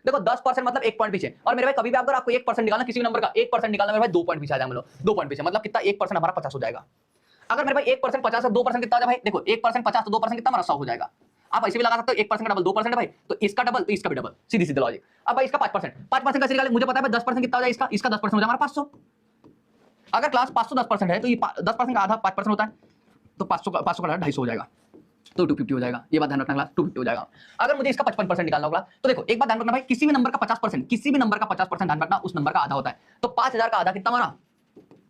देखो 10% मतलब 1 पॉइंट पीछे, और मेरे भाई कभी भी अगर आपको 1% निकालना किसी भी नंबर का 1% निकालना मेरे भाई 2 पॉइंट पीछे आ जाएगा, 2 पॉइंट पीछे, मतलब कितना 1% हमारा 50 हो जाएगा। अगर मेरे भाई 1% 50 और 2% कितना हो जाए भाई, देखो 1% 50 तो 2% कितना हमारा 100 हो जाएगा। आप ऐसे भी लगा सकते हो 1% का डबल 2% है भाई, तो इसका डबल तो इसका भी डबल, सीधी सीधी लॉजिक। अब भाई इसका 5% कैसे निकालें, मुझे पता है भाई 10% कितना हो जाए, इसका 10% हो जाए हमारा 500। अगर क्लास 500 10% है तो ये 10% का आधा 5% होता है, तो 500 का 250 हो जाएगा, तो 250 हो जाएगा। ये बात ध्यान रखना क्लास, 250 हो जाएगा। अगर मुझे इसका 55% निकालना होगा तो देखो एक बात ध्यान रखना भाई, किसी भी नंबर का 50%, किसी भी नंबर का 50% ध्यान रखना, उस नंबर का आधा होता है। तो 5000 का आधा कितना हमारा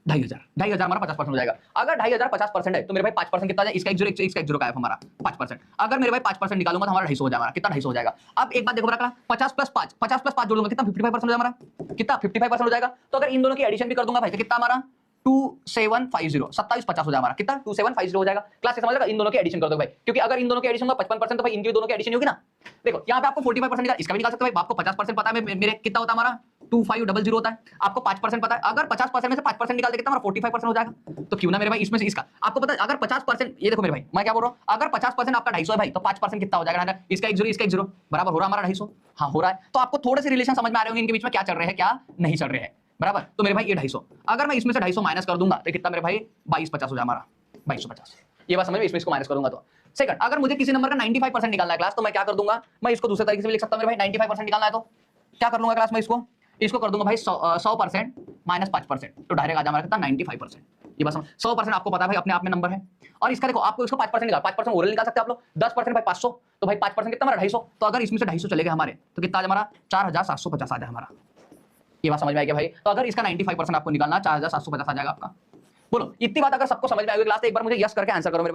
2500 हमारा 50% हो जाएगा। अगर 2500 50% है तो मेरे भाई 5% कितना हो जाए, इसका 1 0 इसका 1 0 का है हमारा 5%। अगर मेरे भाई 5% निकालूंगा तो हमारा 250 हो जाएगा, कितना 250 हो जाएगा। अब एक बात देखो रखना, 50 प्लस 5 जोड़ूंगा कितना 55% हो जाएगा हमारा, कितना 55% हो जाएगा। तो अगर इन दोनों की एडिशन भी कर दूंगा भाई तो कितना हमारा 2750 2750 हो जाएगा हमारा, कितना 2750 हो जाएगा। क्लास से समझ लगा, इन दोनों की एडिशन कर दो भाई, क्योंकि अगर इन दोनों की एडिशन होगा 55% तो भाई इनकी दोनों की एडिशन होगी ना। देखो यहाँ पे आपको 45% निकाल, इसका भी निकाल सकते हो भाई, आपको 50% पता है मेरे कितना होता है हमारा 2500 होता है, आपको 5% पता है। अगर 50% में से 5% निकाल देंगे तो हमारा 45% हो जाएगा। तो क्यों ना मेरे भाई इसमें से इसका आपको पता है, अगर 50%, ये देखो मेरे भाई मैं क्या बोल रहा हूँ, अगर 50% आपका 250 है भाई तो 5% कितना हो जाएगा, इसका 1 0 इसका 1 0 बराबर हो रहा है हमारा 250। हाँ हो रहा है, तो आपको थोड़े से रिलेशन समझ में आ रहे होंगे इनके बीच में क्या चल रहे हैं क्या नहीं चल रहे हैं, बराबर। तो मेरे भाई ये 250, अगर मैं इसमें से 250 माइनस कर दूंगा तो कितना मेरे भाई 2250 हो जाए हमारा 2250। ये बात समझ में, इसमें इसको माइनस करूंगा तो सेकंड, अगर मुझे किसी नंबर का 95% निकालना है क्लास, तो मैं क्या कर दूंगा, मैं इसको दूसरे तरीके से भी लिख सकता हूं मेरे भाई। 95% निकालना है तो क्या कर लूंगा क्लास में, इसको कर दूंगा भाई 100% माइनस 5%, तो डायरेक्ट आ जाए हमारा कितना 95%। ये बात समझ, 100% आपको पता है भाई अपने आप में नंबर है, और इसका देखो आपको इसको 5% निकाल, 5% ओरल निकाल सकते हैं आप लोग, 10% भाई 500, तो भाई 5% कितना हमारा 250। तो अगर इसमें से 250 चले गए हमारे तो कितना आ जाए हमारा 4750 आ जाए हमारा। ये बात समझ में आई क्या भाई। तो अगर इसका 95% आपको निकालना 4750 आ जाएगा आपका। बोलो इतनी बात अगर सबको समझ में आई क्लास, तो एक बार मुझे यस करके आंसर करो मेरे